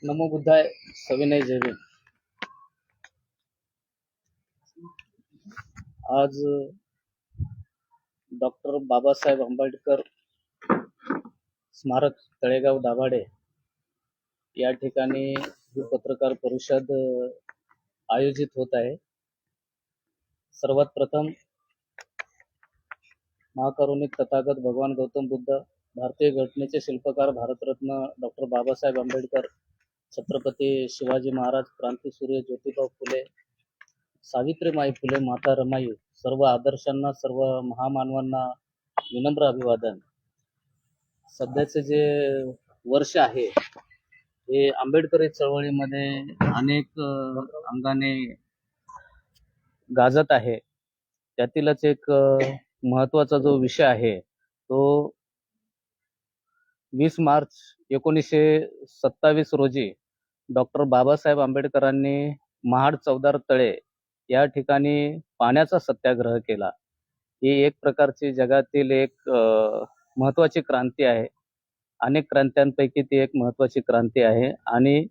नमो बुद्धाय. सविनय जय. आज डॉक्टर बाबासाहेब आंबेडकर स्मारक तळेगाव दाभाडे या ठिकाणी ही पत्रकार परिषद आयोजित होत आहे. सर्वात प्रथम महाकरुणिक तथागत भगवान गौतम बुद्ध, भारतीय घटनेचे शिल्पकार भारतरत्न डॉक्टर बाबासाहेब आंबेडकर, छत्रपती शिवाजी महाराज, क्रांतीसूर्य ज्योतिबा फुले, सावित्रीमाई फुले, माता रमाई, सर्व आदर्शांना, सर्व महामानवांना विनम्र अभिवादन. सध्याचे जे वर्ष आहे हे आंबेडकरी चळवळीमध्ये अनेक अंगाने गाजत आहे. त्यातीलच एक महत्वाचा जो विषय आहे तो 20 मार्च 1927 रोजी डॉक्टर बाबासाहेब आंबेडकरांनी महाड चौदार तळे या ठिकाणी पाण्याचा सत्याग्रह केला. ही एक प्रकारची जगातील एक महत्वाची क्रांती आहे. अनेक क्रांत्यांपैकी ती एक महत्वाची क्रांती आहे आणि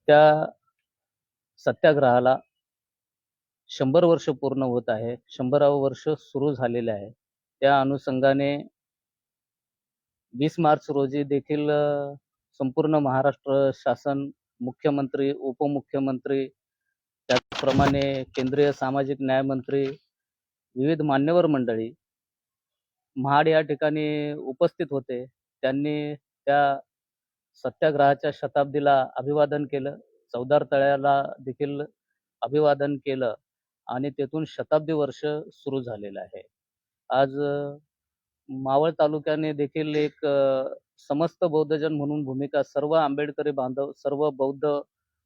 त्या सत्याग्रहाला 100 वर्ष पूर्ण होत आहे. 100वे वर्ष सुरू झालेले आहे. त्या अनुषंगाने 20 मार्च रोजी देखील संपूर्ण महाराष्ट्र शासन, मुख्यमंत्री, उपमुख्यमंत्री, त्याचप्रमाणे केंद्रीय सामाजिक न्याय मंत्री, विविध मान्यवर मंडळी महाड या ठिकाणी उपस्थित होते. त्यांनी त्या सत्याग्रहाच्या शताब्दीला अभिवादन केलं, चौदार तळ्याला देखील अभिवादन केलं आणि तेथून शताब्दी वर्ष सुरू झालेलं आहे. आज मावळ तालुक्याने देखील एक समस्त बौद्धजन म्हणून भूमिका, सर्व आंबेडकरी बांधव, सर्व बौद्ध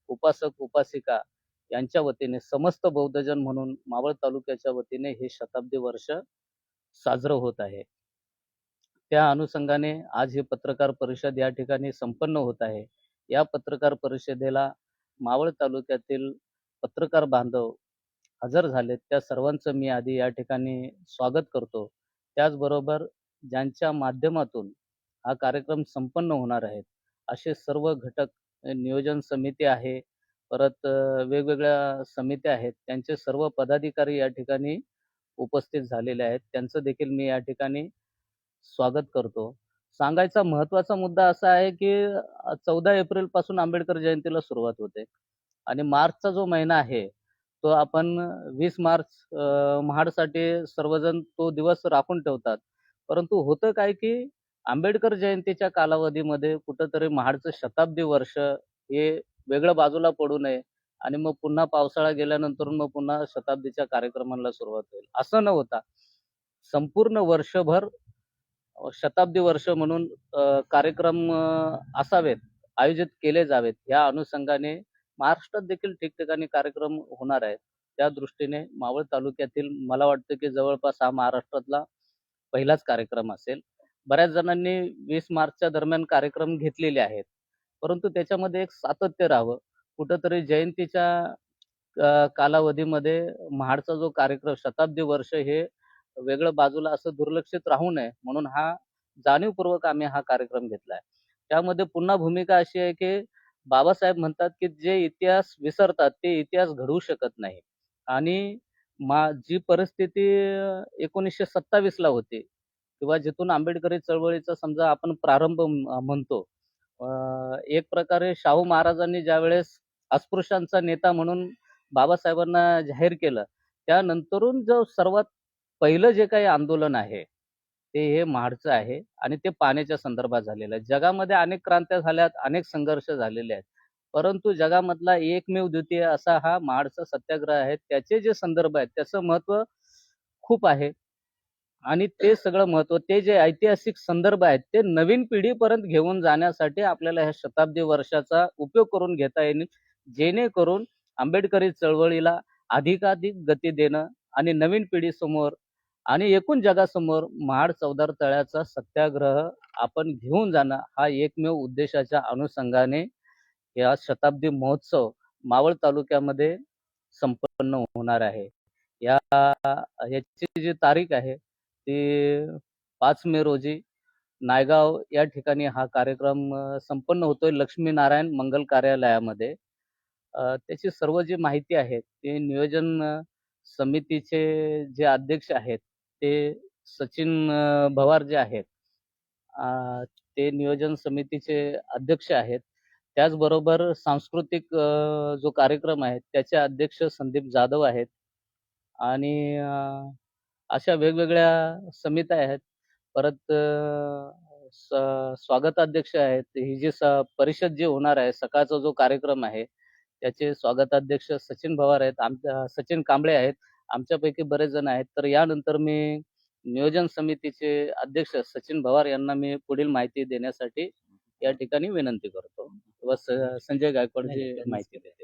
उपासक उपासिका यांच्या वतीने, समस्त बौद्धजन म्हणून मावळ तालुक्याच्या वतीने हे शताब्दी वर्ष साजरं होत आहे. त्या अनुषंगाने आज ही पत्रकार परिषद या ठिकाणी संपन्न होत आहे. या पत्रकार परिषदेला मावळ तालुक्यातील पत्रकार बांधव हजर झालेत, त्या सर्वांचं मी आधी या ठिकाणी स्वागत करतो. त्याचबरोबर ज्यांच्या माध्यमातून हा कार्यक्रम संपन्न होणार आहे असे सर्व घटक, नियोजन समिती आहे, परत वेगवेगळ्या समित्या आहेत, त्यांचे सर्व पदाधिकारी या ठिकाणी उपस्थित झालेले आहेत. त्यांचं देखील मी या ठिकाणी स्वागत करतो. सांगायचा महत्वाचा मुद्दा असा आहे की 14 एप्रिल पासून आंबेडकर जयंतीला सुरुवात होते आणि मार्चचा जो महिना आहे तो आपण 20 मार्च महाडसाठी सर्वजण तो दिवस राखून ठेवतात. परंतु होतं काय की आंबेडकर जयंतीच्या कालावधीमध्ये कुठंतरी महाडचं शताब्दी वर्ष हे वेगळं बाजूला पडू नये आणि मग पुन्हा पावसाळा गेल्यानंतर मग पुन्हा शताब्दीच्या कार्यक्रमाला सुरुवात होईल असं न होता संपूर्ण वर्षभर शताब्दी वर्ष म्हणून कार्यक्रम असावेत, आयोजित केले जावेत. या अनुषंगाने महाराष्ट्रात देखील ठिकठिकाणी कार्यक्रम होणार आहेत. त्या दृष्टीने मावळ तालुक्यातील मला वाटतं की जवळपास हा महाराष्ट्रातला पहिलाच कार्यक्रम असेल. बऱ्याच जणांनी 20 मार्चच्या दरम्यान कार्यक्रम घेतलेले आहेत, परंतु त्याच्यामध्ये एक सातत्य राहावं. कुठंतरी जयंतीच्या कालावधीमध्ये महाडचा जो कार्यक्रम शताब्दी वर्ष हे वेगळं बाजूला असं दुर्लक्षित राहू नये म्हणून हा जाणीवपूर्वक आम्ही हा कार्यक्रम घेतलाय. त्यामध्ये पुन्हा भूमिका अशी आहे की बाबासाहेब म्हणतात की जे इतिहास विसरतात ते इतिहास घडवू शकत नाही आणि जी परिस्थिती 1927 ला होती किंवा जिथून आंबेडकरी चळवळीचा समजा आपण प्रारंभ म्हणतो, एक प्रकारे शाहू महाराजांनी ज्यावेळेस अस्पृश्यांचा नेता म्हणून बाबासाहेबांना जाहीर केलं, त्यानंतरून जो सर्वात पहिलं जे काही आंदोलन आहे ते हे महाडचं आहे आणि ते पाण्याच्या संदर्भात झालेलं आहे. जगामध्ये अनेक क्रांत्या झाल्यात, अनेक संघर्ष झालेले आहेत, परंतु जगामधला एकमेव द्वितीय असा हा महाडचा सत्याग्रह आहे. त्याचे जे संदर्भ आहेत त्याचं महत्व खूप आहे आणि ते सगळं महत्व, ते जे ऐतिहासिक संदर्भ आहेत ते नवीन पिढीपर्यंत घेऊन जाण्यासाठी आपल्याला ह्या शताब्दी वर्षाचा उपयोग करून घेता येईल, जेणेकरून आंबेडकरी चळवळीला अधिकाधिक गती देणं आणि नवीन पिढीसमोर आणि एकूण जगासमोर महाड चौदार तळ्याचा सत्याग्रह आपण घेऊन जाणं हा एकमेव उद्देशाच्या अनुषंगाने या शताब्दी महोत्सव मावळ तालुक्यामध्ये संपन्न होणार आहे. याची जी तारीख आहे ती 5 मे रोजी नायगाव या ठिकाणी हा कार्यक्रम संपन्न होतोय लक्ष्मीनारायण मंगल कार्यालयामध्ये. त्याची सर्व जी माहिती आहे ते नियोजन समितीचे जे अध्यक्ष आहेत ते सचिन पवार जे आहेत ते नियोजन समितीचे अध्यक्ष आहेत. त्याचबरोबर सांस्कृतिक जो कार्यक्रम आहे त्याचे अध्यक्ष संदीप जाधव आहेत आणि अशा वेगवेगळ्या समित्या आहेत. परत स्वागताध्यक्ष आहेत. ही जी परिषद जी होणार आहे, सकाळचा जो कार्यक्रम आहे, त्याचे स्वागताध्यक्ष सचिन पवार आहेत. सचिन कांबळे आहेत. आमच्यापैकी बरेच जण आहेत. तर यानंतर मी नियोजन समितीचे अध्यक्ष सचिन पवार यांना मी पुढील माहिती देण्यासाठी या ठिकाणी विनंती करतो व संजय गायकवाड जी माहिती देते.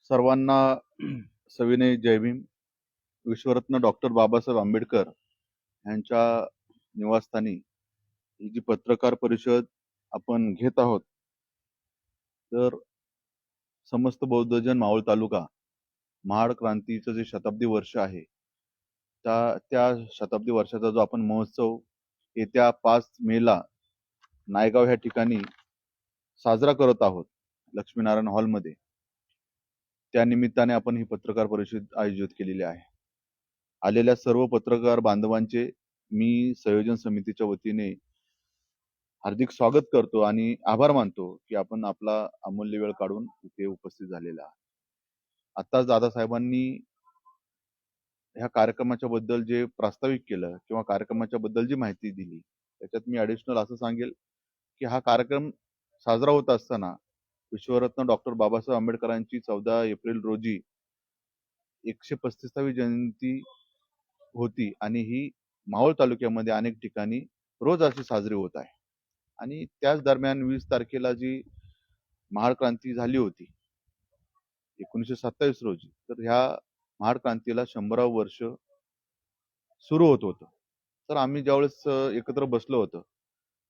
सर्वांना सविनय जय भीम. विश्वरत्न डॉक्टर बाबासाहेब आंबेडकर यांच्या निवासस्थानी ही जी पत्रकार परिषद आपण घेत आहोत, तर समस्त बौद्धजन मावळ तालुका महाड क्रांतीचं जे शताब्दी वर्ष आहे, त्या शताब्दी वर्षाचा जो आपण महोत्सव येत्या 5 मेला नायगाव ह्या ठिकाणी साजरा करत आहोत लक्ष्मीनारायण हॉलमध्ये. त्या निमित्ताने आपण ही पत्रकार परिषद आयोजित केलेली आहे. आलेल्या सर्व पत्रकार बांधवांचे मी संयोजन समितीच्या वतीने हार्दिक स्वागत करतो आणि आभार मानतो की आपण आपला अमूल्य वेळ काढून इथे उपस्थित झालेला आहात. आताच दादासाहेबांनी ह्या कार्यक्रमाच्या बद्दल जे प्रास्ताविक केलं किंवा कार्यक्रमाच्या बद्दल जी माहिती दिली, त्याच्यात मी ॲडिशनल असं सांगेल की हा कार्यक्रम साजरा होत असताना विश्वरत्न डॉक्टर बाबासाहेब आंबेडकरांची 14 एप्रिल रोजी 135वी जयंती होती आणि ही मावळ तालुक्यामध्ये अनेक ठिकाणी रोज अशी साजरी होत आहे. आणि त्याच दरम्यान 20 तारखेला जी महाड क्रांती झाली होती 1927 रोजी, तर ह्या महाड क्रांतीला 100 वर्ष सुरू होत होतं. तर आम्ही ज्यावेळेस एकत्र बसलो होतो,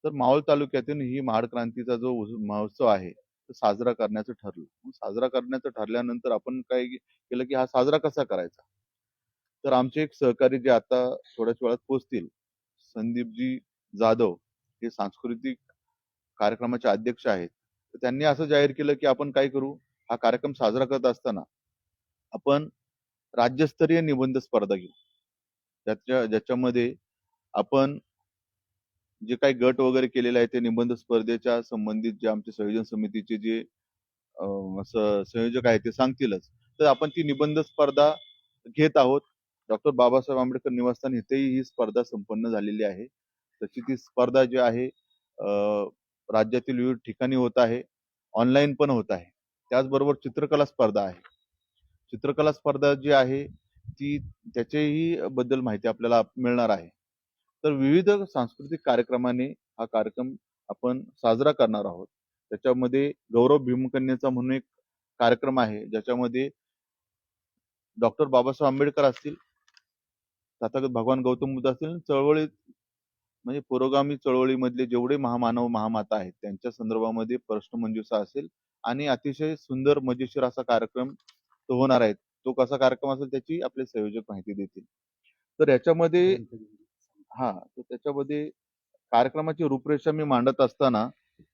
तर मावळ तालुक्यातून ही महाड क्रांतीचा जो महोत्सव आहे तो साजरा करण्याचं ठरलं. साजरा करण्याचं ठरल्यानंतर आपण काय केलं की हा साजरा कसा करायचा. तर आमचे एक सहकारी जे आता थोड्याच वेळात पोहोचतील, संदीपजी जाधव, हे सांस्कृतिक कार्यक्रमाचे अध्यक्ष आहेत. तर त्यांनी असं जाहीर केलं की आपण काय करू, हा कार्यक्रम साजरा करत असताना आपण राज्यस्तरीय निबंध स्पर्धा घेऊ. ज्याच्यामध्ये आपण जे काही गट वगैरे केलेले आहे ते निबंध स्पर्धेच्या संबंधित जे आमचे संयोजन समितीचे जे संयोजक आहेत ते सांगतीलच. तर आपण ती निबंध स्पर्धा घेत आहोत. डॉक्टर बाबासाहेब आंबेडकर निवासस्थान इथेही ही स्पर्धा संपन्न झालेली आहे. तशी ती स्पर्धा जी आहे राज्यातील विविध ठिकाणी होत आहे, ऑनलाईन पण होत आहे. त्याचबरोबर चित्रकला स्पर्धा आहे. चित्रकला स्पर्धा जी आहे ती त्याच्याही बद्दल माहिती आपल्याला मिळणार आहे. तर विविध सांस्कृतिक कार्यक्रमाने हा कार्यक्रम आपण साजरा करणार आहोत. त्याच्यामध्ये गौरव भीमकन्येचा म्हणून एक कार्यक्रम आहे, ज्याच्यामध्ये डॉक्टर बाबासाहेब आंबेडकर असतील, तथागत भगवान गौतम बुद्ध असतील, चळवळीत म्हणजे पुरोगामी चळवळीमधले जेवढे महामानव महामाता आहेत त्यांच्या संदर्भामध्ये प्रश्नमंजुषा असेल आणि अतिशय सुंदर मजेशीर असा कार्यक्रम तो होणार आहे. तो कसा कार्यक्रम असेल त्याची आपले संयोजक माहिती देतील. तर याच्यामध्ये तर त्याच्यामध्ये कार्यक्रमाची रूपरेषा मी मांडत असताना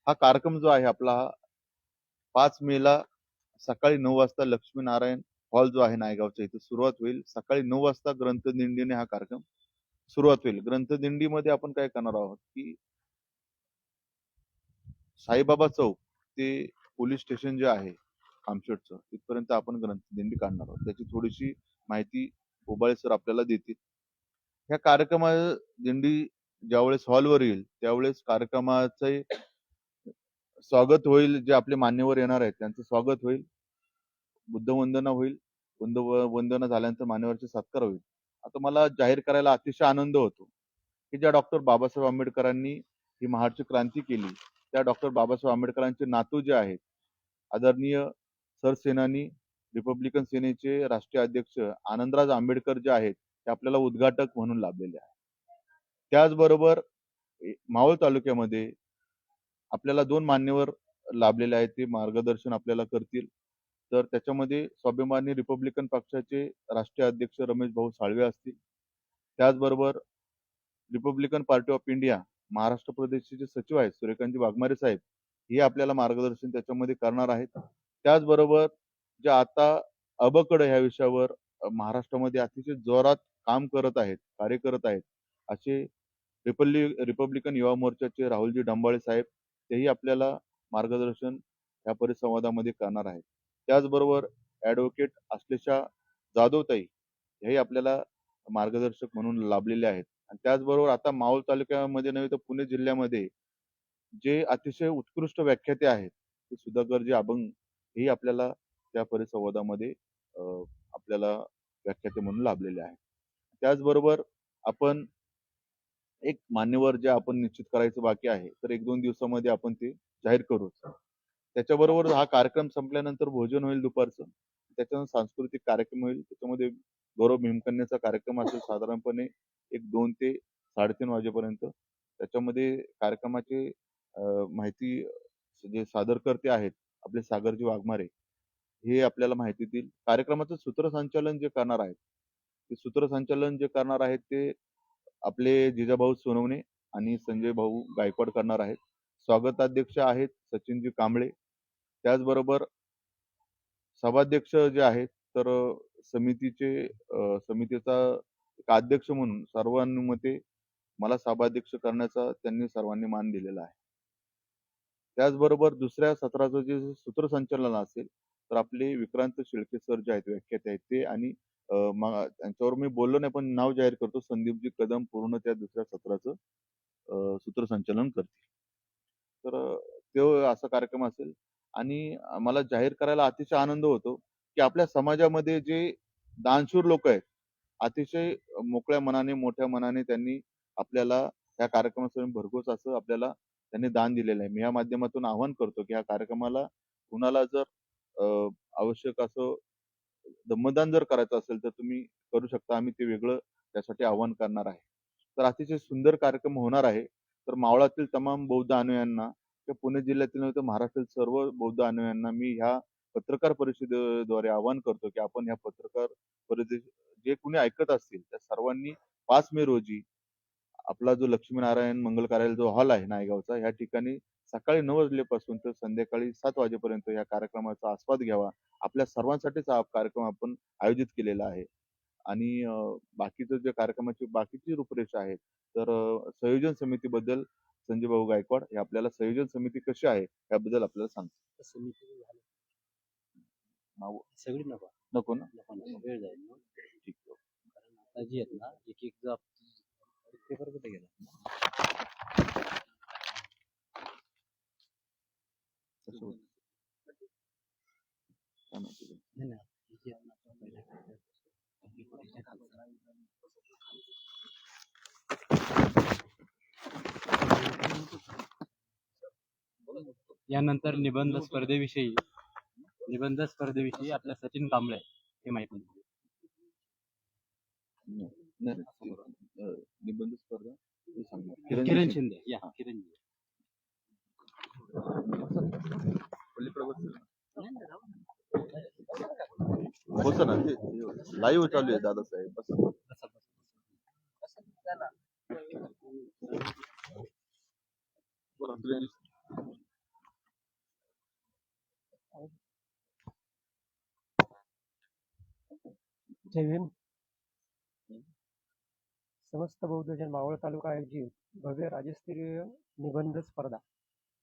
हा कार्यक्रम जो आहे आपला 5 मेला सकाळी 9 वाजता लक्ष्मीनारायण हॉल जो आहे नायगावच्या इथे सुरुवात होईल. सकाळी 9 वाजता ग्रंथदिंडीने हा कार्यक्रम सुरुवात होईल. ग्रंथदिंडीमध्ये आपण काय करणार आहोत की साईबाबा चौक ते पोलीस स्टेशन जे आहे कामशेतचं तिथपर्यंत आपण ग्रंथदिंडी काढणार आहोत. त्याची थोडीशी माहिती ओबाळे सर आपल्याला देतील. ह्या कार्यक्रमा दिंडी ज्यावेळेस हॉलवर येईल त्यावेळेस कार्यक्रमाचे स्वागत होईल. जे आपले मान्यवर येणार आहेत त्यांचं स्वागत होईल, बुद्धवंदना होईल. वंदना झाल्यानंतर मान्यवरचे सत्कार होईल. आता मला जाहीर करायला अतिशय आनंद होतो की ज्या डॉक्टर बाबासाहेब आंबेडकरांनी ही महाडची क्रांती केली, त्या डॉक्टर बाबासाहेब आंबेडकरांचे नातू जे आहेत आदरणीय सरसेनानी रिपब्लिकन सेनेचे राष्ट्रीय अध्यक्ष आनंदराज आंबेडकर जे आहेत ते आपल्याला उद्घाटक म्हणून लाभलेले आहेत. त्याचबरोबर मावळ तालुक्यामध्ये आपल्याला 2 मान्यवर लाभलेले आहेत, ते मार्गदर्शन आपल्याला करतील. तर त्याच्यामध्ये स्वाभिमानी रिपब्लिकन पक्षाचे राष्ट्रीय अध्यक्ष रमेश भाऊ साळवे असतील. त्याचबरोबर Republican party of India Maharashtra प्रदेशचे जे सचिव आहेत सूर्यकांतजी वाघमारे साहेब, हे आपल्याला मार्गदर्शन त्याच्यामध्ये करणार आहेत. त्याचबरोबर जे आता अबकड ह्या विषयावर महाराष्ट्रामध्ये अतिशय जोरात काम करत आहेत, कार्य करत आहेत, असे रिपब्लिकन युवा मोर्चाचे राहुलजी डंबाळे साहेब, तेही आपल्याला मार्गदर्शन या परिसंवादामध्ये करणार आहेत. त्याचबरोबर ॲडव्होकेट आश्लेषा जाधवताई हेही आपल्याला मार्गदर्शक म्हणून लाभलेले आहेत. आणि त्याचबरोबर आता मावळ तालुक्यामध्ये नव्हे तर पुणे जिल्ह्यामध्ये जे अतिशय उत्कृष्ट व्याख्याते आहेत, ते सुधाकरजी अभंग हेही आपल्याला त्या परिसंवादामध्ये अ, आपल्याला व्याख्याते म्हणून लाभलेले आहेत. त्याचबरोबर आपण एक मान्यवर जे आपण निश्चित करायचं बाकी आहे, तर 1-2 दिवसामध्ये आपण ते जाहीर करूच. त्याच्याबरोबर हा कार्यक्रम संपल्यानंतर भोजन होईल दुपारचं. त्याच्यानंतर सांस्कृतिक कार्यक्रम होईल. त्याच्यामध्ये गौरव भीमकन्याचा कार्यक्रम असेल साधारणपणे एक 2 ते 3:30 वाजेपर्यंत. त्याच्यामध्ये कार्यक्रमाचे माहिती जे सादरकर्ते आहेत, आपले सागरजी वाघमारे, हे आपल्याला माहिती देतील. कार्यक्रमाचं सूत्रसंचालन जे करणार आहेत, ते सूत्रसंचालन जे करणार आहेत ते आपले जिजाभाऊ सोनवणे आणि संजय भाऊ गायकवाड करणार आहेत. स्वागताध्यक्ष आहेत सचिनजी कांबळे. त्याचबरोबर सभाध्यक्ष जे आहेत तर समितीचा एक अध्यक्ष म्हणून सर्वानुमते मला सभाध्यक्ष करण्याचा त्यांनी सर्वांनी मान दिलेला आहे. त्याचबरोबर दुसऱ्या सत्राचं जे सूत्रसंचालन असेल तर आपले विक्रांत शेळके सर जे आहेत व्याख्याते आहेत ते आणि त्यांच्यावर मी बोललो नाही पण नाव जाहीर करतो, संदीपजी कदम पूर्ण त्या दुसऱ्या सत्राचं सूत्रसंचालन करतील. तर तो असा कार्यक्रम असेल. आणि मला जाहीर करायला अतिशय आनंद होतो, की आपल्या समाजामध्ये जे दानशूर लोक आहेत, अतिशय मोकळ्या मनाने, मोठ्या मनाने त्यांनी आपल्याला या कार्यक्रमासाठी भरघोस असं आपल्याला त्यांनी दान दिलेलं आहे. मी या माध्यमातून आवाहन करतो, की या कार्यक्रमाला कुणाला जर आवश्यक असं दमदान जर करायचं असेल, तर तुम्ही करू शकता. आम्ही ते वेगळं त्यासाठी आवाहन करणार आहे. तर अतिशय सुंदर कार्यक्रम होणार आहे. तर मावळातील तमाम बौद्ध अनुयायांना किंवा पुणे जिल्ह्यातील नव्हे तर महाराष्ट्रातील सर्व बौद्ध अनुयायांना मी ह्या पत्रकार परिषदेद्वारे आवाहन करतो, की आपण ह्या पत्रकार परिषदेत जे कोणी ऐकत असतील, त्या सर्वांनी 5 मे रोजी आपला जो लक्ष्मीनारायण मंगल कार्यालय जो हॉल आहे नायगावचा, ह्या ठिकाणी सकाळी 9 वाजल्यापासून तर संध्याकाळी 7 वाजेपर्यंत या कार्यक्रमाचा आस्वाद घ्यावा. आपल्या सर्वांसाठीच हा कार्यक्रम आपण आयोजित केलेला आहे. आणि बाकीचं जे कार्यक्रमाची बाकीची रूपरेषा आहे, तर संयोजन समितीबद्दल संजय भाऊ गायकवाड हे आपल्याला संयोजन समिती कशी आहे याबद्दल आपल्याला सांगतील. समिती झाली नाव सगळी नको नको ना? नको नको वेळ जाईल ना ठीक आहे. कारण आता जी आहेत ना एक एक जो पेपर कुठे गेला कसं होतं? काय माहिती नाही. नाही नाही ही जी आहेत ना आपण पहिल्या पेपर आपली कोटीच्या खालचा यानंतर निबंध स्पर्धेविषयी आपल्या सचिन कांबळे हे माहिती देतील. नाही, नाही, निबंध स्पर्धा हे सांगा. किरण शिंदे या किरण पलीकडे बसतील ना? होतं ना ते लाईव्ह चालू आहे दादासाहेब बस. बरं, आपल्या जय भीम. समस्त बौद्धजन मावळ तालुका आयोजित भव्य राज्यस्तरीय निबंध स्पर्धा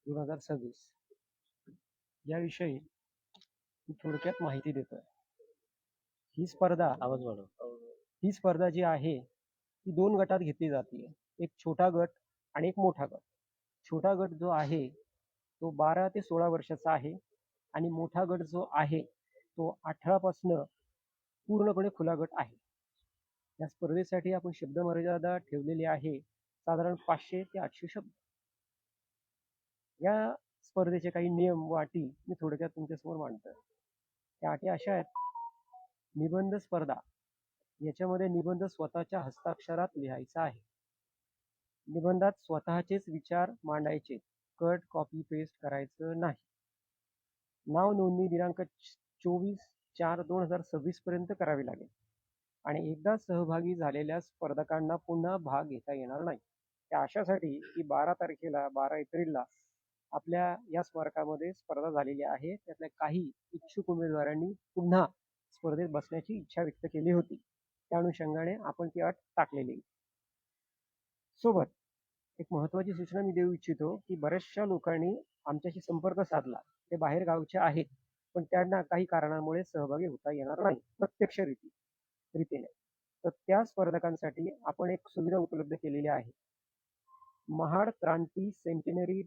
2026 याविषयी मी थोडक्यात माहिती देतोय. ही स्पर्धा जी आहे ती 2 गटात घेतली जाते. एक छोटा गट आणि एक मोठा गट. छोटा गट जो आहे तो 12 ते 16 वर्षाचा आहे आणि मोठा गट जो आहे तो 18 पासून पूर्णपणे खुला गट आहे. या स्पर्धेसाठी आपण शब्द मर्यादा ठेवलेली आहे साधारण 500 ते 800 शब्द. या स्पर्धेचे काही नियम व अटी मी थोडक्यात तुमच्यासमोर मांडतोय. त्या अटी अशा आहेत. निबंध स्पर्धा याच्यामध्ये निबंध स्वतःच्या हस्ताक्षरात लिहायचा आहे. निबंधात स्वतःचेच विचार मांडायचे, कट कॉपी पेस्ट करायचं नाही. नाव नोंदणी दिनांक 24/4/2026 पर्यंत करावी लागेल आणि एकदा सहभागी झालेल्या स्पर्धकांना पुन्हा भाग घेता येणार नाही. त्या अशासाठी की 12 एप्रिलला आपल्या या स्मारकामध्ये स्पर्धा झालेली आहे. त्यातल्या काही इच्छुक उमेदवारांनी पुन्हा स्पर्धेत बसण्याची इच्छा व्यक्त केली होती. त्या अनुषंगाने आपण ती अट टाकलेली आहे. सोबत एक महत्त्वाची सूचना मी देऊ इच्छितो की बऱ्याचशा लोकांनी आमच्याशी संपर्क साधला. ते बाहेर गावचे आहेत, पण त्यांना काही कारणामुळे सहभागी होता येणार नाही प्रत्यक्ष रीतीने. तर त्या स्पर्धकांसाठी आपण एक सुविधा उपलब्ध केलेली आहे. महाड क्रांती सेंटिनरी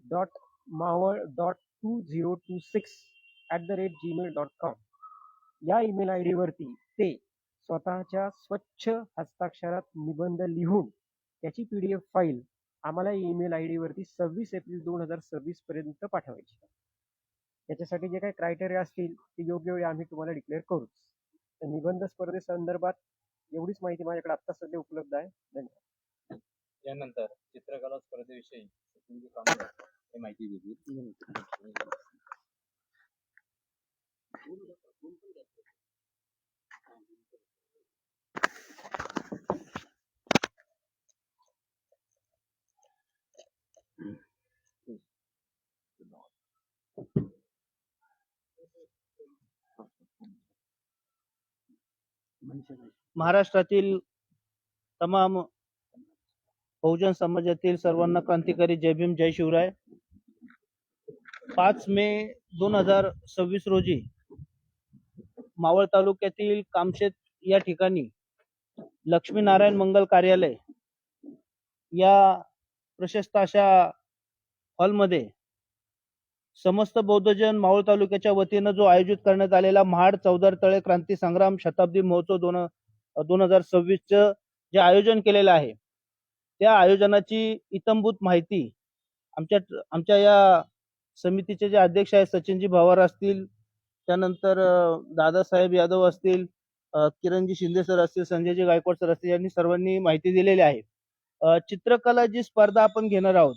.mawad.2026@gmail.com या ईमेल आय डीवरती ते स्वतःच्या स्वच्छ हस्ताक्षरात निबंध लिहून त्याची PDF फाईल आम्हाला ईमेल आय डीवरती 26 एप्रिल 2026 पर्यंत पाठवायची. त्याच्यासाठी जे काही क्रायटेरिया असतील ते योग्य वेळी आम्ही तुम्हाला डिक्लेअर करूच. तर निबंध स्पर्धेसंदर्भात एवढीच माहिती माझ्याकडे आत्ता सध्या उपलब्ध आहे. धन्यवाद. यानंतर चित्रकला स्पर्धेविषयी सचिनजी कांबळे हे माहिती देतील. महाराष्ट्रातील तमाम बहुजन समाजातील सर्वांना क्रांतिकारी जय भीम जय शिवराय. 5 मे 2026 रोजी मावळ तालुक्यातील कामशेत या ठिकाणी लक्ष्मीनारायण मंगल कार्यालय या प्रशस्त अशा हॉलमध्ये समस्त बौद्धजन मावळ तालुक्याच्या वतीनं जो आयोजित करण्यात आलेला महाड चौदार तळे क्रांती संग्राम शताब्दी महोत्सव 2026 जे आयोजन केलेलं आहे, त्या आयोजनाची इत्थंभूत माहिती आमच्या या समितीचे जे अध्यक्ष आहेत सचिनजी भवार असतील, त्यानंतर दादासाहेब यादव असतील, किरणजी शिंदे सर असतील, संजयजी गायकवाड सर असतील, यांनी सर्वांनी माहिती दिलेली आहे. चित्रकला जी स्पर्धा आपण घेणार आहोत,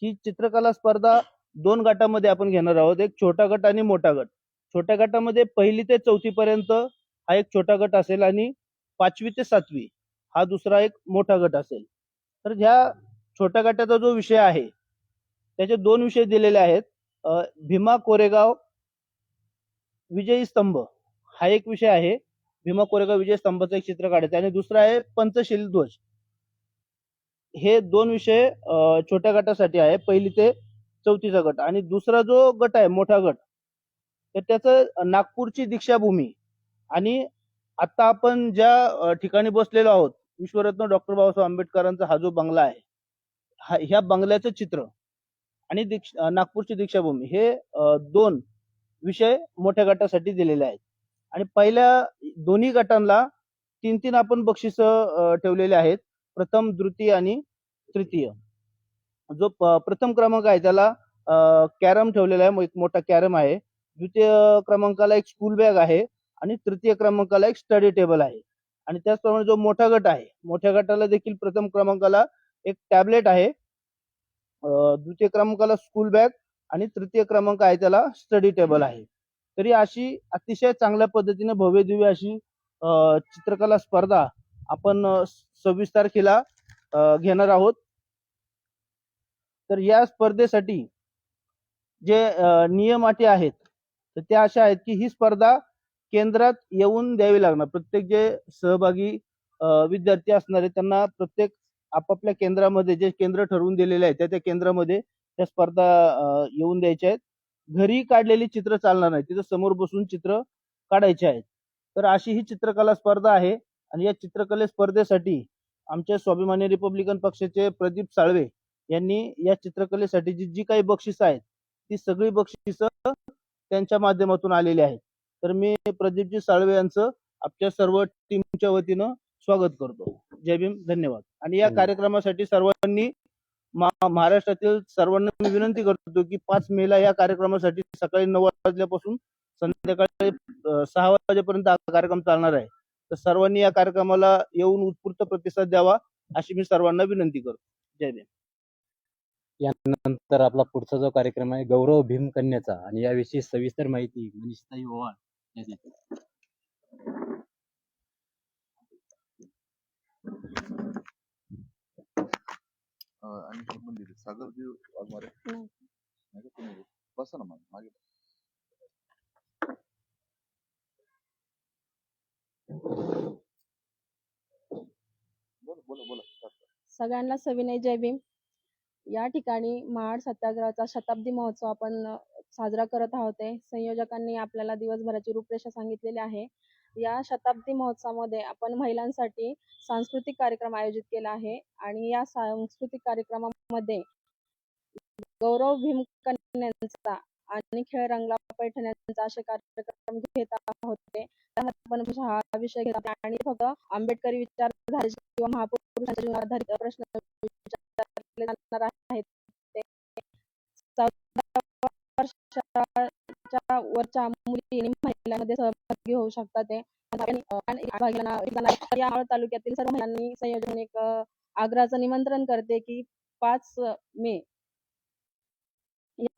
ही चित्रकला स्पर्धा 2 गटामध्ये आपण घेणार आहोत. एक छोटा गट आणि मोठा गट. छोट्या गटामध्ये 1ली ते 4थी पर्यंत हा एक छोटा गट असेल आणि 5वी ते 7वी हा दुसरा एक मोठा गट असेल. तर ह्या छोट्या गटाचा जो विषय आहे त्याचे 2 विषय दिलेले आहेत. भीमा कोरेगाव विजयी स्तंभ हा एक विषय आहे. भीमा कोरेगाव विजय स्तंभाचं एक चित्र काढायचं आणि दुसरा आहे पंचशील ध्वज. हे 2 विषय छोट्या गटासाठी आहे, 1ली ते 4थीचा गट. आणि दुसरा जो गट आहे मोठा गट, तर त्याचं नागपूरची दीक्षाभूमी आणि आता आपण ज्या ठिकाणी बसलेलो आहोत विश्वरत्न डॉक्टर बाबासाहेब आंबेडकरांचा हा जो बंगला आहे, ह्या बंगल्याचं चित्र आणि नागपूरची दीक्षाभूमी हे 2 विषय मोठ्या गटासाठी दिलेले आहेत. आणि पहिल्या दोन्ही गटांना 3-3 आपण बक्षीस ठेवलेले आहेत, प्रथम, द्वितीय आणि तृतीय. जो प्रथम क्रमांक आहे त्याला कॅरम ठेवलेला आहे, एक मोठा कॅरम आहे. द्वितीय क्रमांकाला एक स्कूल बॅग आहे आणि तृतीय क्रमांकाला एक स्टडी टेबल आहे. आणि त्याचप्रमाणे जो मोठा गट आहे, मोठ्या गटाला देखील प्रथम क्रमांकाला एक टॅबलेट आहे, द्वितीय क्रमांकाला स्कूल बॅग आणि तृतीय क्रमांक आहे त्याला स्टडी टेबल आहे. तरी अशी अतिशय चांगल्या पद्धतीने भव्यदिव्य अशी चित्रकला स्पर्धा आपण 26 तारखेला घेणार आहोत. तर या स्पर्धेसाठी जे नियम अटी आहेत तर त्या अशा आहेत की ही स्पर्धा केंद्रात येऊन द्यावी लागणार. प्रत्येक जे सहभागी विद्यार्थी असणार आहेत त्यांना प्रत्येक आपापल्या केंद्रामध्ये जे केंद्र ठरवून दिलेले आहे त्या केंद्रामध्ये त्या स्पर्धा येऊन द्यायच्या आहेत. घरी काढलेली चित्र चालणार नाही, तिथं समोर बसून चित्र काढायचे आहेत. तर अशी ही चित्रकला स्पर्धा आहे. आणि या चित्रकले स्पर्धेसाठी आमच्या स्वाभिमानी रिपब्लिकन पक्षाचे प्रदीप साळवे यांनी या चित्रकलेसाठी जी काही बक्षिसं आहेत ती सगळी बक्षिसं त्यांच्या माध्यमातून आलेली आहेत. तर मी प्रदीपजी साळवे यांचं आपल्या सर्व टीमच्या वतीनं स्वागत करतो. जय भीम, धन्यवाद. आणि या कार्यक्रमासाठी सर्वांनी महाराष्ट्रातील सर्वांना मी विनंती करतो की 5 मेला या कार्यक्रमासाठी सकाळी 9 वाजल्यापासून संध्याकाळी 6 वाजेपर्यंत हा कार्यक्रम चालणार आहे. तर सर्वांनी या कार्यक्रमाला येऊन उत्स्फूर्त प्रतिसाद द्यावा अशी मी सर्वांना विनंती करतो. जय भीम. यानंतर आपला पुढचा जो कार्यक्रम आहे गौरव भीम कन्याचा, आणि याविषयी सविस्तर माहिती मनीषताई ओवाळ यांनी. आणि हे पण दिले सागरजी वाघमारे नाही का तुम्ही? बसा ना मागे बोला बोला बोला. सगळ्यांना सविनय जय भीम. या ठिकाणी महाड सत्याग्रहाचा शताब्दी महोत्सव आपण साजरा करत आहोत. संयोजकांनी आपल्याला दिवसभराची रूपरेषा सांगितलेली आहे. या शताब्दी महोत्सवामध्ये आपण महिलांसाठी सांस्कृतिक कार्यक्रम आयोजित केला आहे आणि या सांस्कृतिक कार्यक्रमामध्ये गौरव भीमकन्यांचा आणि खेळ रंगला पैठण्यांचा असे कार्यक्रम घेत आहोत. त्यामध्ये आपण हा विषय घेत आहोत आणि फक्त आंबेडकरी विचारधारे किंवा महापुरुषांच्या जीवनावर आधारित प्रश्न विचारले जाणार आहेत. ते 14 वर्षाच्या वरच्या मुली आणि महिलांमध्ये सहभागी होऊ शकतात. या मावळ तालुक्यातील सर्व महिलांनी संयोजन एक आग्रहाचं निमंत्रण करते की 5 मे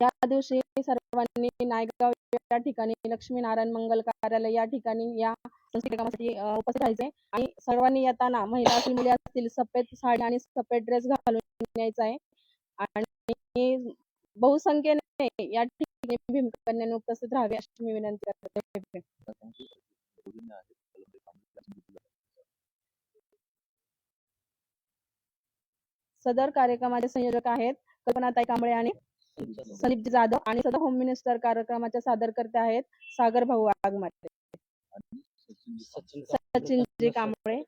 या दिवशी सर्वांनी नायगाव या ठिकाणी लक्ष्मीनारायण मंगल कार्यालय या ठिकाणी या सांस्कृतिक कार्यक्रमासाठी उपस्थित राहायचे आणि सर्वांनी येताना महिला असतील मुली असतील सफेद साडी आणि सफेद ड्रेस घालून यायचा आहे आणि बहुसंख्येने या ठिकाणी भीमकन्यांनी उपस्थित राहावे अशी मी विनंती करते. सदर कार्यक्रमाचे संयोजक आहेत कल्पनाताई कांबळे आणि संदीप जाधव आणि सदर होम मिनिस्टर कार्यक्रमाचे सादरकर्ते आहेत सागर भाऊ वाघमारे सचिनजी कांबळे.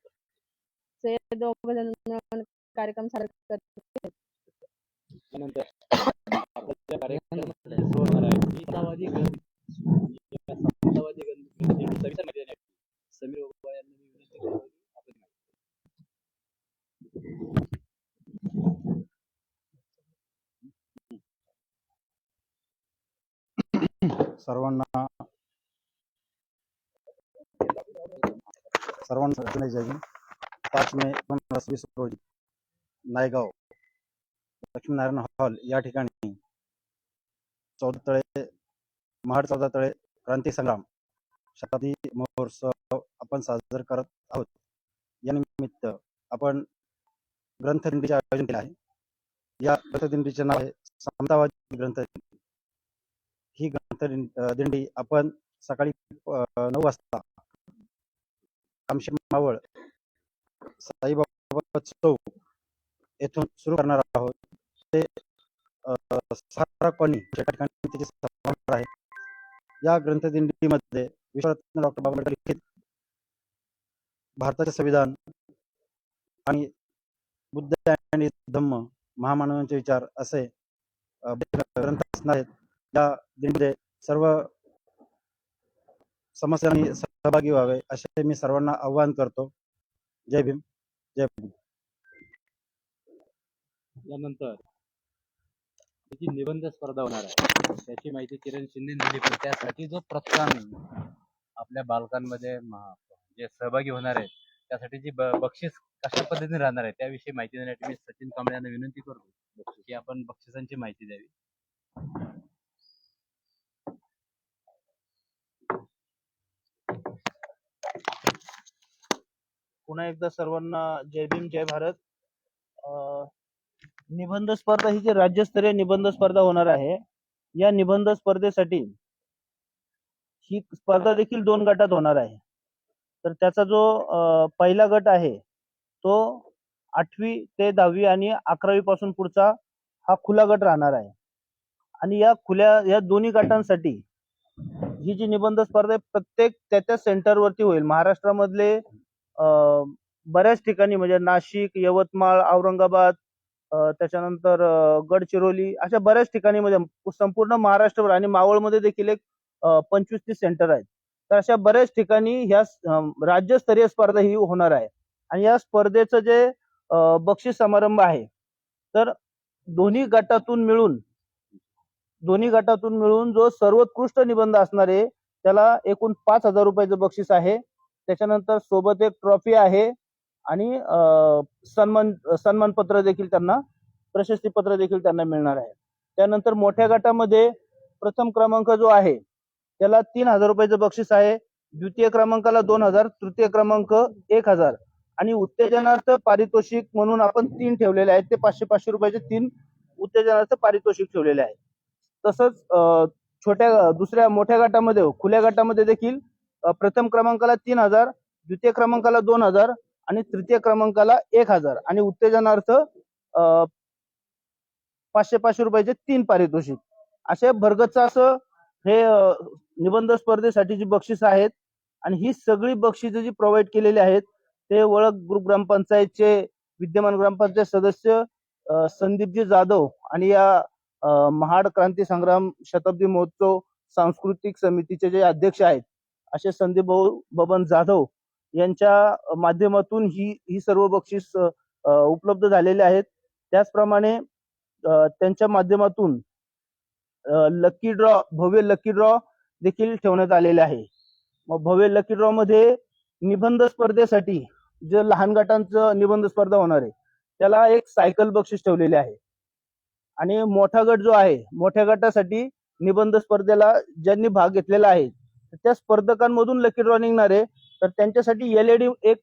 ते दोघ जण मिळून कार्यक्रम सादर करतात. त्यानंतर आपल्या कार्यक्रमात होणार आहे समतावादी सविस्तर माहिती देण्यात समीर ओबा यांना मी विनंती करतो की आपण सर्वांना जय भीम. 5 मे 2020 रोजी नायगाव लक्ष्मीनारायण हॉल या ठिकाणी 14 तळे महाड 14 तळे क्रांती संग्राम शताब्दी महोत्सव आपण साजरा करत आहोत. या निमित्त आपण ग्रंथदिंडीचे आयोजन केले आहे. या ग्रंथदिंडीचे नाव आहे समतावादी ग्रंथदिंडी. ही ग्रंथदिंडी आपण सकाळी 9 वाजता कामशेत मावळ साईबाबा चौक येथून सुरू करणार आहोत. ते सारा कॉलनी या ठिकाणी त्याची सभा होणार आहे. या ग्रंथदिंडीमध्ये विश्वरत्न डॉक्टर बाबासाहेब आंबेडकर लिखित भारताचे संविधान आणि बुद्ध आणि धम्म महामानवांचे विचार असे ग्रंथ असणार आहेत. या दिंडीमध्ये सर्व समस्यांनी सहभागी व्हावे असे मी सर्वांना आवाहन करतो. जय भीम जय भीम. यानंतर त्याची निबंध स्पर्धा होणार आहे त्याची माहिती किरण शिंदे दिली. पण त्यासाठी जो प्रोत्साहन आपल्या बालकांमध्ये जे सहभागी होणार आहेत त्यासाठी जी बक्षीस कशा पद्धतीने राहणार आहे त्याविषयी माहिती देण्यासाठी मी सचिन कांबळे यांना विनंती करतो की आपण बक्षिसांची माहिती द्यावी. पुन्हा एकदा सर्वांना जय भीम जय भारत. निबंध स्पर्धा ही जी राज्यस्तरीय निबंध स्पर्धा होणार आहे या निबंध स्पर्धेसाठी ही स्पर्धा देखील 2 गटात होणार आहे. तर त्याचा जो पहिला गट आहे तो 8वी ते 10वी आणि 11वी पासून पुढचा हा खुला गट राहणार आहे. आणि या दोन्ही गटांसाठी ही जी निबंध स्पर्धा आहे प्रत्येक त्या सेंटरवरती होईल. महाराष्ट्रामधले बऱ्याच ठिकाणी म्हणजे नाशिक, यवतमाळ, औरंगाबाद, त्याच्यानंतर गडचिरोली अशा बऱ्याच ठिकाणी म्हणजे संपूर्ण महाराष्ट्रभर आणि मावळमध्ये देखील एक 25-30 सेंटर आहेत. तर अशा बऱ्याच ठिकाणी ह्या राज्यस्तरीय स्पर्धा ही होणार आहे. आणि या स्पर्धेचं जे बक्षीस समारंभ आहे तर दोन्ही गटातून मिळून जो सर्वोत्कृष्ट निबंध असणार आहे त्याला एकूण 5,000 रुपयाचं बक्षीस आहे. त्याच्यानंतर सोबत एक ट्रॉफी आहे आणि सन्मानपत्र देखील त्यांना प्रशस्ती पत्र देखील त्यांना मिळणार आहे. त्यानंतर मोठ्या गटामध्ये प्रथम क्रमांक जो आहे त्याला 3,000 रुपयाचं बक्षीस आहे. द्वितीय क्रमांकाला 2,000, तृतीय क्रमांक 1,000 आणि उत्तेजनार्थ पारितोषिक म्हणून आपण 3 ठेवलेले आहेत. ते 500-500 रुपयाचे 3 उत्तेजनार्थ पारितोषिक ठेवलेले आहे. तसंच छोट्या दुसऱ्या मोठ्या गटामध्ये खुल्या गटामध्ये देखील प्रथम क्रमांकाला 3,000, द्वितीय क्रमांकाला 2,000 आणि तृतीय क्रमांकाला 1,000 आणि उत्तेजनार्थ 500-500 रुपयाचे 3 पारितोषिक असे भरगच्च असं हे निबंध स्पर्धेसाठी जी बक्षीस आहेत आणि ही सगळी बक्षिसं जी प्रोव्हाइड केलेली आहेत ते वळक ग्रुप ग्रामपंचायतचे विद्यमान ग्रामपंचायत सदस्य संदीपजी जाधव आणि या महाड क्रांती संग्राम शताब्दी महोत्सव सांस्कृतिक समितीचे जे अध्यक्ष आहेत असे संदीप भाऊ बबन जाधव यांच्या माध्यमातून ही सर्व बक्षीस उपलब्ध झालेले आहेत. त्याचप्रमाणे त्यांच्या माध्यमातून लकी ड्रॉ भव्य लकी ड्रॉ देखील ठेवण्यात आलेले आहे. मग भव्य लकी ड्रॉ मध्ये निबंध स्पर्धेसाठी जे लहान गटांचं निबंध स्पर्धा होणार आहे त्याला एक सायकल बक्षीस ठेवलेले आहे आणि मोठा गट जो आहे मोठ्या गटासाठी निबंध स्पर्धेला ज्यांनी भाग घेतलेला आहे त्या स्पर्धकांमधून लकी ड्रॉ निघणार आहे. तर त्यांच्यासाठी एलईडी एक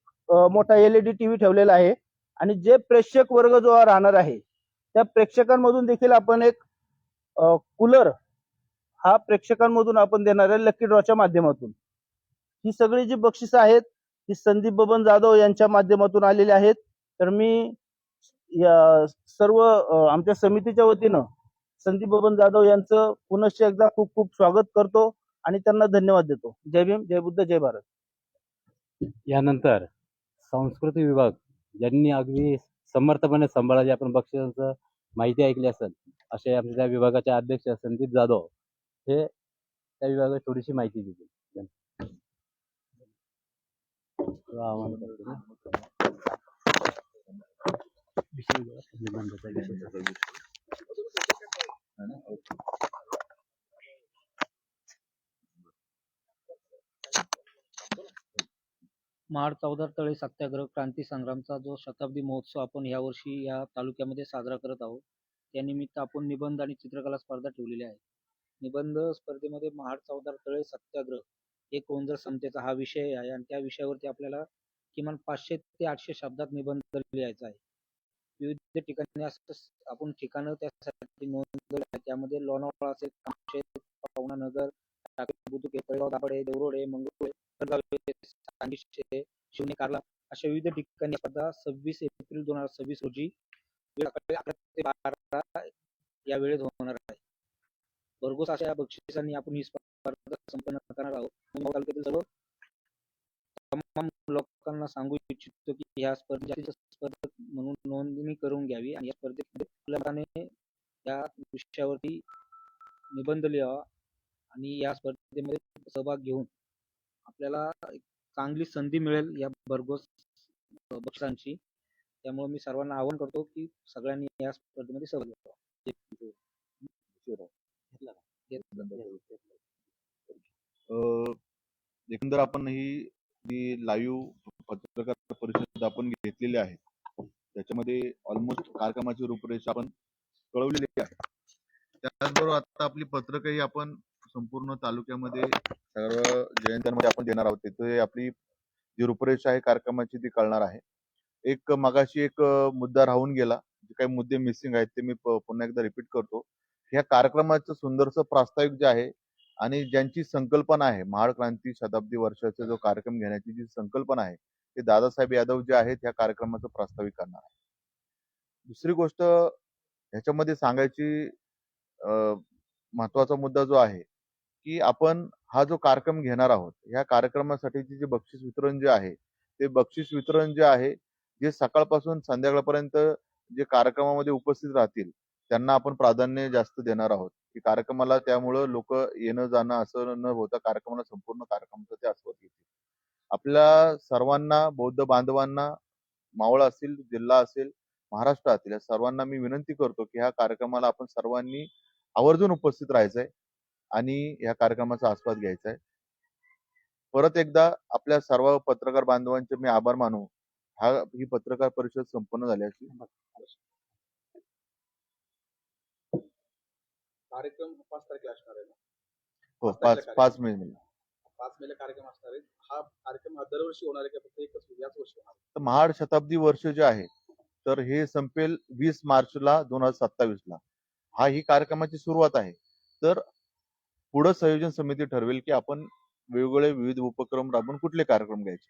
मोठा एलईडी टीव्ही ठेवलेला आहे आणि जे प्रेक्षक वर्ग जो राहणार आहे त्या प्रेक्षकांमधून देखील आपण एक कूलर हा प्रेक्षकांमधून आपण देणार आहे लकी ड्रॉच्या माध्यमातून. ही सगळी जी बक्षिसं आहेत ती संदीप बबन जाधव यांच्या माध्यमातून आलेली आहेत. तर मी या सर्व आमच्या समितीच्या वतीनं संदीप बबन जाधव यांचं पुनश्च एकदा खूप खूप स्वागत करतो आणि त्यांना धन्यवाद देतो. जय भीम, जय बुद्ध, जय भारत. यानंतर सांस्कृतिक विभाग ज्यांनी अगदी समर्थपणे सांभाळायचे आपण बक्षिसांचं माहिती ऐकली असेल असे आमच्या त्या विभागाचे अध्यक्ष संदीप जाधव हे त्या विभागात थोडीशी माहिती देतील. महाड चौदार तळे सत्याग्रह क्रांती संग्रामचा जो शताब्दी महोत्सव आपण यावर्षी या तालुक्यामध्ये साजरा करत आहोत त्यानिमित्त आपण निबंध आणि चित्रकला स्पर्धा ठेवलेली आहे. निबंध स्पर्धेमध्ये महाड चौदार तळे सत्याग्रह हे कोंजर समतेचा हा विषय आहे आणि त्या विषयावरती आपल्याला किमान 500 ते 800 शब्दात निबंध लिहायचा आहे. विविध ठिकाणी असं आपण ठिकाणं त्यासाठी नोंदवली आहे. त्यामध्ये लोणावळा असेल, कामशेत, पवनानगर, टाकळी बुद्रुक, तळेगाव, दाभाडे, देवरोडे, मंगरुळे, सांगितले, शिवणे, कारला अशा विविध ठिकाणी स्पर्धा 26 एप्रिल 2026 रोजी वेळ सकाळी 11 ते 12 या वेळेत होणार आहे. भरघोस अशा बक्षिसांनी आपण ही स्पर्धा संपन्न करणार आहोत. तालुक्यातील सर्व तमाम लोकांना सांगू इच्छितो की ह्या स्पर्धेत स्पर्धक म्हणून नोंदणी करून घ्यावी आणि या स्पर्धेमध्ये या विषयावरती निबंध लिहावा आणि या स्पर्धेमध्ये सहभाग घेऊन आपल्याला एक चांगली संधी मिळेल या भरघोस बक्षिसांची. त्यामुळे मी सर्वांना आवाहन करतो की सगळ्यांनी या स्पर्धेमध्ये सहभाग घ्यावा. एकंदर आपण ही लाईव्ह पत्रकार परिषद आपण घेतलेली आहे त्याच्यामध्ये ऑलमोस्ट कार्यक्रमाची रूपरेषा आपण कळवलेली आहे. त्याचबरोबर आता आपली पत्रकही आपण संपूर्ण तालुक्यामध्ये सर्व जयंत्यांमध्ये आपण देणार आहोत. तिथे आपली जी रूपरेषा आहे कार्यक्रमाची ती कळणार आहे. एक मगाशी एक मुद्दा राहून गेला, जे काही मुद्दे मिसिंग आहेत ते मी पुन्हा एकदा रिपीट करतो. ह्या कार्यक्रमाचं सुंदरसं प्रास्ताविक जे आहे आणि ज्यांची संकल्पना आहे महाड क्रांती शताब्दी वर्षाचा जो कार्यक्रम घेण्याची जी संकल्पना आहे ते दादासाहेब यादव जे आहेत ह्या कार्यक्रमाचं प्रास्ताविक करणार आहे. दुसरी गोष्ट ह्याच्यामध्ये सांगायची महत्वाचा मुद्दा जो आहे की आपण हा जो कार्यक्रम घेणार आहोत ह्या कार्यक्रमासाठीचे जे बक्षीस वितरण जे आहे ते बक्षीस वितरण जे आहे जे सकाळपासून संध्याकाळपर्यंत जे कार्यक्रमामध्ये उपस्थित राहतील त्यांना आपण प्राधान्य जास्त देणार आहोत की कार्यक्रमाला त्यामुळं लोक येणं जाणं असं न होता कार्यक्रमाला संपूर्ण कार्यक्रमाचं ते आस्वाद घेतील. आपल्या सर्वांना बौद्ध बांधवांना मावळ असेल जिल्हा असेल महाराष्ट्रातील या सर्वांना मी विनंती करतो की ह्या कार्यक्रमाला आपण सर्वांनी आवर्जून उपस्थित राहायचंय आणि ह्या कार्यक्रमाचा आस्वाद घ्यायचा आहे. परत एकदा आपल्या सर्व पत्रकार बांधवांचे मी आभार मानू. ही पत्रकार परिषद संपन्न झाली अशी कार्यक्रम 5 तारखेला असणार आहे ना? हो 5 मे. 5 मेला कार्यक्रम असणार आहे. हा कार्यक्रम दरवर्षी होणार आहे का फक्त एकच याच वर्षी होणार आहे? तर महाड शताब्दी वर्ष जे आहे तर हे संपेल 20 मार्चला 2027ला. ही कार्यक्रमाची सुरुवात आहे. तर पुढं संयोजन समिती ठरवेल की आपण वेगवेगळे विविध उपक्रम राबवून कुठले कार्यक्रम घ्यायचे.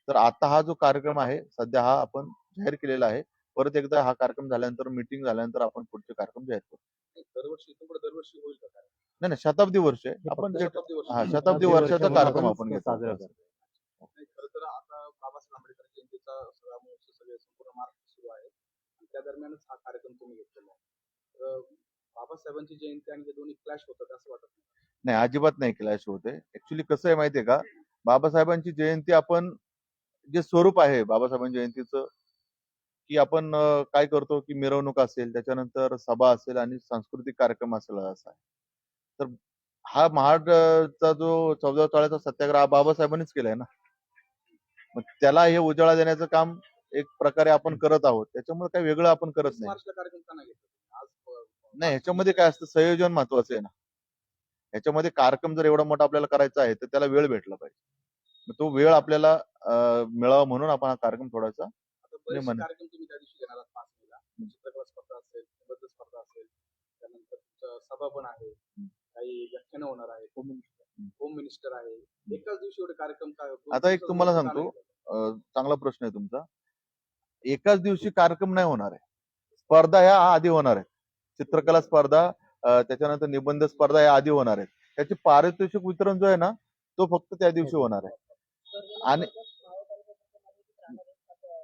तर आता हा जो कार्यक्रम आहे सध्या हा आपण जाहीर केलेला आहे. परत एकदा हा कार्यक्रम झाल्यानंतर मीटिंग झाल्यानंतर आपण पुढचे कार्यक्रम जाहीर करू. दरवर्षी इथून पुढे दरवर्षी होईल का कार्यक्रम? नाही नाही, शताब्दी वर्ष आहे. आपण जे शताब्दी वर्ष. शताब्दी वर्षाचा कार्यक्रम आपण घेतो. नाही, खरं तर आता बाबासाहेब आंबेडकर जयंतीचा सगळा महोत्सव सगळे संपूर्ण महाराष्ट्र सुरू आहे आणि त्या दरम्यानच हा कार्यक्रम तुम्ही घेतलेला आहे. तर बाबासाहेबांची जयंती आणि हे दोन्ही क्लॅश होतात असं वाटत नाही? नाही, अजिबात नाही क्लॅश होते. ऍक्च्युली कसं आहे माहितीये का, बाबासाहेबांची जयंती आपण जे स्वरूप आहे बाबासाहेबांच्या जयंतीचं की आपण काय करतो की मिरवणूक असेल, त्याच्यानंतर सभा असेल आणि सांस्कृतिक कार्यक्रम असेल असा आहे. तर हा महाडचा जो 14 तोळ्याचा सत्याग्रह हा बाबासाहेबांनीच केलाय ना. मग त्याला हे उजाळा देण्याचं काम एक प्रकारे आपण करत आहोत. त्याच्यामुळे काही वेगळं आपण करत 20 नाही. मार्चला कार्यक्रम का नाही घेतला? आज नाही, ह्याच्यामध्ये काय असतं, संयोजन महत्वाचं आहे ना. ह्याच्यामध्ये कार्यक्रम जर एवढा मोठा आपल्याला करायचा आहे तर त्याला वेळ भेटला पाहिजे. मग तो वेळ आपल्याला मिळावा म्हणून आपण हा कार्यक्रम थोडासा आता बरेचसे म्हण- कार्यक्रम तुम्ही त्या दिवशी घेणार आहात 5 मेला. चित्रकला स्पर्धा असेल, निबंध स्पर्धा असेल, त्यानंतर तुमचं सभा पण आहे, काही व्याख्यानं होणार आहेत, होम मिनिस्टर आहे. एकाच दिवशी एवढे कार्यक्रम काय आता एक तुम्हाला सांगतो, चांगला प्रश्न आहे तुमचा. एकाच दिवशी कार्यक्रम नाही होणार आहे. स्पर्धा ह्या आधी होणार आहे. चित्रकला स्पर्धा, त्याच्यानंतर निबंध स्पर्धा या आधी होणार आहेत. त्याचे पारितोषिक वितरण जो आहे ना तो फक्त त्या दिवशी होणार आहे. आणि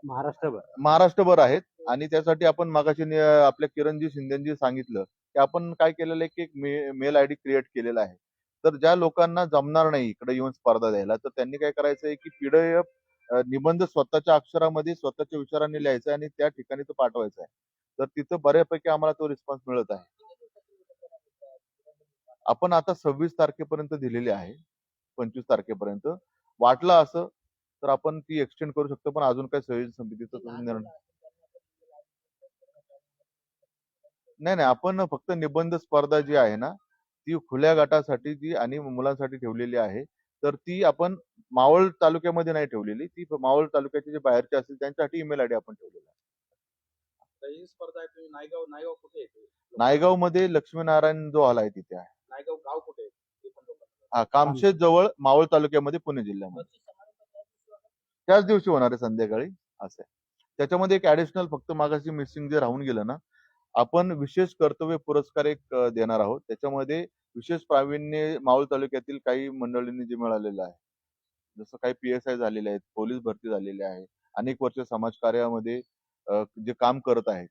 महाराष्ट्रभर आहेत. आणि त्यासाठी आपण मागाशी आपल्या किरणजी शिंदेजी सांगितलं की आपण काय केलेलं आहे की एक मेल आयडी क्रिएट केलेला आहे. तर ज्या लोकांना जमणार नाही इकडे येऊन स्पर्धा द्यायला तर त्यांनी काय करायचं आहे की पीडीएफ निबंध स्वतःच्या अक्षरामध्ये स्वतःच्या विचारांनी लिहायचा आणि त्या ठिकाणी तो पाठवायचा आहे. तर तिथं बऱ्यापैकी आम्हाला तो रिस्पॉन्स मिळत आहे. आपण आता 26 तारखेपर्यंत दिलेली आहे. 25 तारखेपर्यंत. वाटलं असं तर आपण ती एक्सटेंड करू शकतो, पण अजून काही संयोजन समितीचा तसा निर्णय नाही. आपण फक्त निबंध स्पर्धा जी आहे ना ती खुल्या गटासाठी ती आणि मुलांसाठी ठेवलेली आहे. तर ती आपण मावळ तालुक्यामध्ये नाही ठेवलेली. ती मावळ तालुक्याचे जे बाहेरचे असतील त्यांच्यासाठी ईमेल आयडी आपण ठेवलेला आहे. आता ही स्पर्धा आहे तुम्ही नायगाव कुठे येते? नायगाव मध्ये लक्ष्मीनारायण जो हॉल आहे तिथे आहे. नायगाव गाव कुठे आहे? ते पण लोकांना कामशेत जवळ मावळ तालुक्यामध्ये पुणे जिल्ह्यामध्ये. त्याच दिवशी होणार आहे संध्याकाळी असं आहे. त्याच्यामध्ये एक ऍडिशनल फक्त मागाशी मिसिंग जे राहून गेलं ना, आपण विशेष कर्तव्य पुरस्कार एक देणार आहोत. त्याच्यामध्ये विशेष प्रावीण्य मावळ तालुक्यातील काही मंडळींनी जे मिळालेलं आहे, जसं काही PSI झालेले आहेत, पोलीस भरती झालेले आहे, अनेक वर्ष समाजकार्यामध्ये जे काम करत आहेत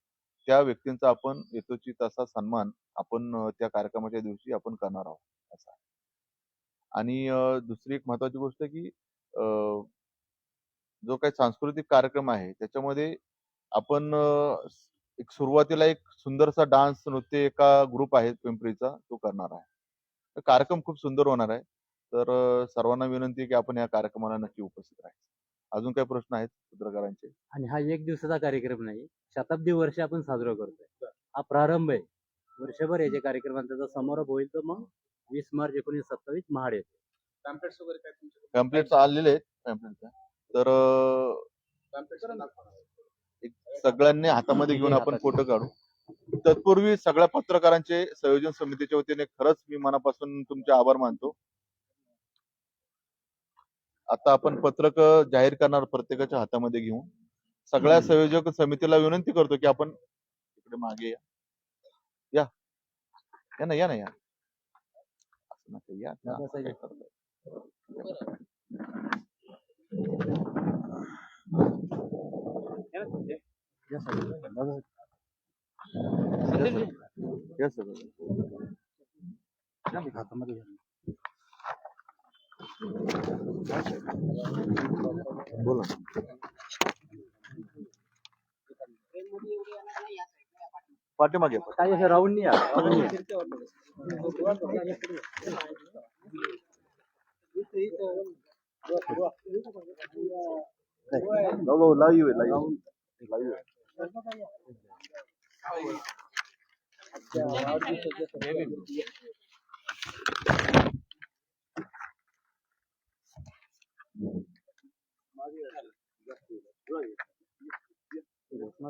त्या व्यक्तींचा आपण यथोचित असा सन्मान आपण त्या कार्यक्रमाच्या दिवशी आपण करणार आहोत असा. आणि दुसरी एक महत्वाची गोष्ट की जो काही सांस्कृतिक कार्यक्रम आहे त्याच्यामध्ये आपण एक सुरुवातीला एक सुंदरसा डान्स नृत्य एका ग्रुप आहे पिंपरीचा तो करणार आहे. तर कार्यक्रम खूप सुंदर होणार आहे. तर सर्वांना विनंती आहे की आपण या कार्यक्रमाला नक्की उपस्थित राहायचं. अजून काही प्रश्न आहेत पत्रकारांचे? आणि हा एक दिवसाचा कार्यक्रम नाही, शताब्दी वर्ष आपण साजरा करतोय. हा प्रारंभ आहे. वर्षभर याचे कार्यक्रमांचा समारोप होईल तर मग 20 मार्च 1927 महाड येते. पॅम्पलेट्स वगैरे काय तुमचे? पॅम्पलेट्स आलेले आहेत पॅम्पलेटच्या. तर एक सगळ्यांनी हातामध्ये घेऊन आपण फोटो काढू. तत्पूर्वी सगळ्या पत्रकारांचे संयोजन समितीच्या वतीने खरंच मी मनापासून तुमचे आभार मानतो. आता आपण पत्रक जाहीर करणार प्रत्येकाच्या हातामध्ये घेऊन. सगळ्या संयोजक समितीला विनंती करतो की आपण इकडे मागे या या ना या असं नका या. काय करताय? या सगळं. हातामध्ये घ्या. बोला. पाठीमागे काही असं राऊंड नाही लाईव्ह घोषणा